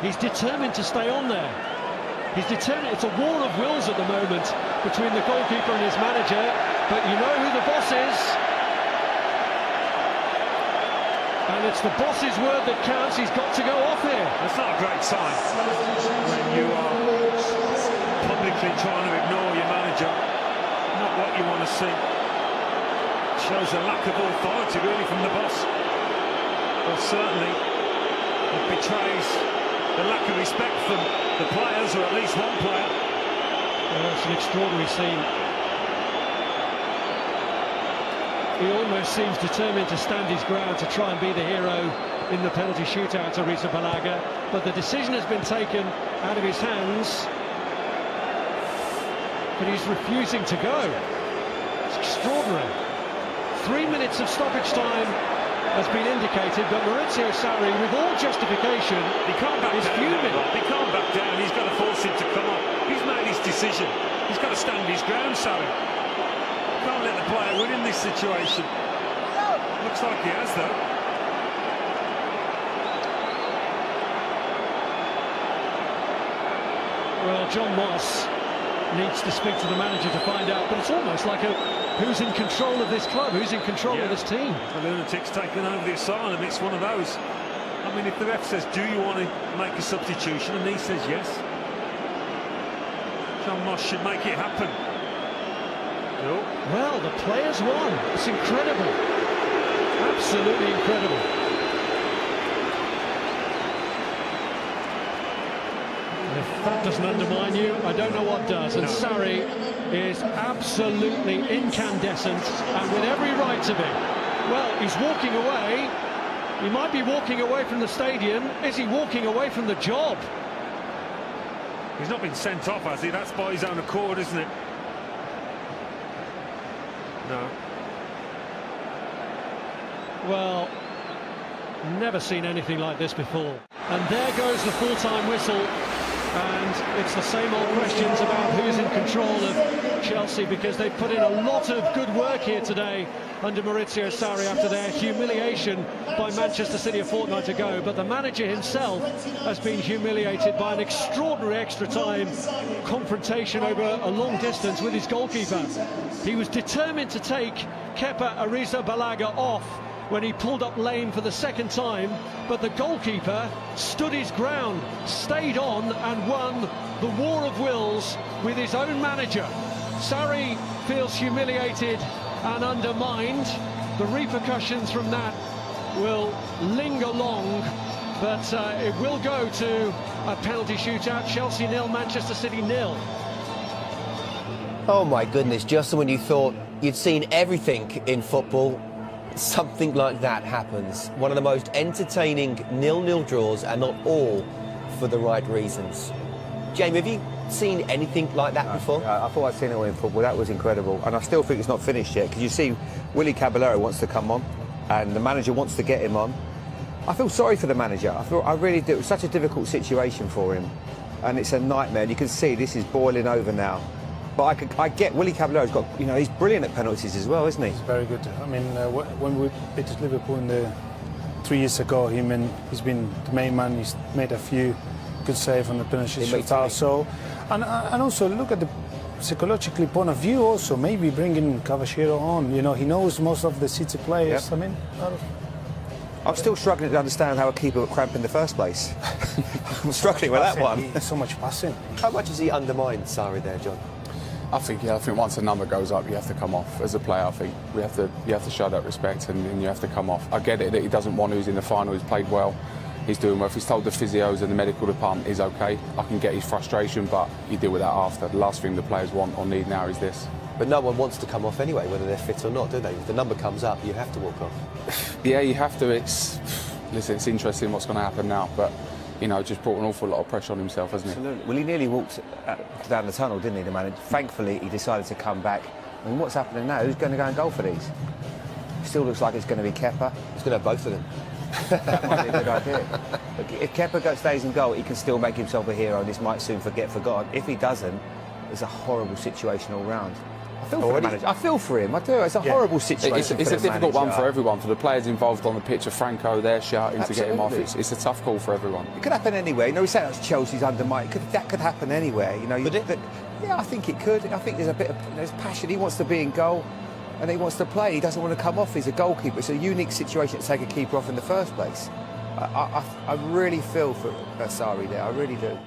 He's determined to stay on there. He's determined. It's a war of wills at the moment between the goalkeeper and his manager, but you know who the boss is. And it's the boss's word that counts. He's got to go off here. That's not a great sign when you are publicly trying to ignore your manager. Not what you want to see. It shows a lack of authority really from the boss. Well, certainly it betrays the lack of respect from the players, or at least one player. Well, it's an extraordinary scene. He almost seems determined to stand his ground to try and be the hero in the penalty shootout to Arrizabalaga, but the decision has been taken out of his hands, but he's refusing to go. It's extraordinary. 3 minutes of stoppage time has been indicated, but Maurizio Sarri, with all justification, he can't back is down. fuming. He can't back down. He's got to force him to come up. He's made his decision. He's got to stand his ground, Sarri. Can't let the player win in this situation. Looks like he has, though. Well, John Moss needs to speak to the manager to find out, but it's almost like who's in control of this club, who's in control of this team. The lunatic's taken over the asylum. It's one of those. I mean, if the ref says, do you want to make a substitution, and he says yes, John Moss should make it happen. Well, the players won. It's incredible. Absolutely incredible. And if that doesn't undermine you, I don't know what does. And Sarri is absolutely incandescent and with every right to be. Well, he's walking away. He might be walking away from the stadium. Is he walking away from the job? He's not been sent off, has he? That's by his own accord, isn't it? No. Well, never seen anything like this before. And there goes the full-time whistle. And it's the same old questions about who's in control of Chelsea, because they've put in a lot of good work here today under Maurizio Sarri after their humiliation by Manchester City a fortnight ago. But the manager himself has been humiliated by an extraordinary extra time confrontation over a long distance with his goalkeeper. He was determined to take Kepa Arrizabalaga off when he pulled up lame for the second time, but the goalkeeper stood his ground, stayed on and won the war of wills with his own manager. Sarri feels humiliated and undermined. The repercussions from that will linger long, but it will go to a penalty shootout. Chelsea 0, Manchester City 0. Oh my goodness, just when you thought you'd seen everything in football, something like that happens. One of the most entertaining 0-0 draws, and not all for the right reasons. Jamie, have you seen anything like that before? I thought I'd seen it all in football. That was incredible. And I still think it's not finished yet, because you see Willy Caballero wants to come on and the manager wants to get him on. I feel sorry for the manager. I really do. It was such a difficult situation for him, and it's a nightmare. And you can see this is boiling over now. But I get Willy Caballero's got, you know, he's brilliant at penalties as well, isn't he? He's very good. I mean, when we beat Liverpool 3 years ago, he's been the main man. He's made a few good saves on the penalty shootout. So, and also look at the psychologically point of view. Also, maybe bringing Cavachero on. You know, he knows most of the City players. Yep. I mean, I'm still struggling to understand how a keeper would cramp in the first place. I'm struggling with that one. So much passing. How much has he undermined Sarri there, John? I think once a number goes up, you have to come off. As a player, I think you have to show that respect, and you have to come off. I get it that he doesn't want who's in the final. He's played well. He's doing well. If he's told the physios and the medical department is okay, I can get his frustration, but you deal with that after. The last thing the players want or need now is this. But no one wants to come off anyway, whether they're fit or not, do they? If the number comes up, you have to walk off. Yeah, you have to. Listen, it's interesting what's going to happen now, but you know, just brought an awful lot of pressure on himself, hasn't he? Absolutely. Well, he nearly walked down the tunnel, didn't he, the manager? Thankfully, he decided to come back. I mean, what's happening now? Who's going to go and goal for these? Still looks like it's going to be Kepa. He's going to have both of them. That might be a good idea. If Kepa stays in goal, he can still make himself a hero, and this might soon get forgotten. If he doesn't, it's a horrible situation all round. I feel for the manager. I feel for him. I do. It's a horrible situation. It's a difficult one for everyone. For the players involved on the pitch, of Franco, they're shouting to get him off. It's a tough call for everyone. It could happen anywhere. You know, we say that's Chelsea's undermined. That could happen anywhere. You know, yeah, I think it could. I think there's passion. He wants to be in goal, and he wants to play. He doesn't want to come off. He's a goalkeeper. It's a unique situation to take a keeper off in the first place. I really feel for Sari there. I really do.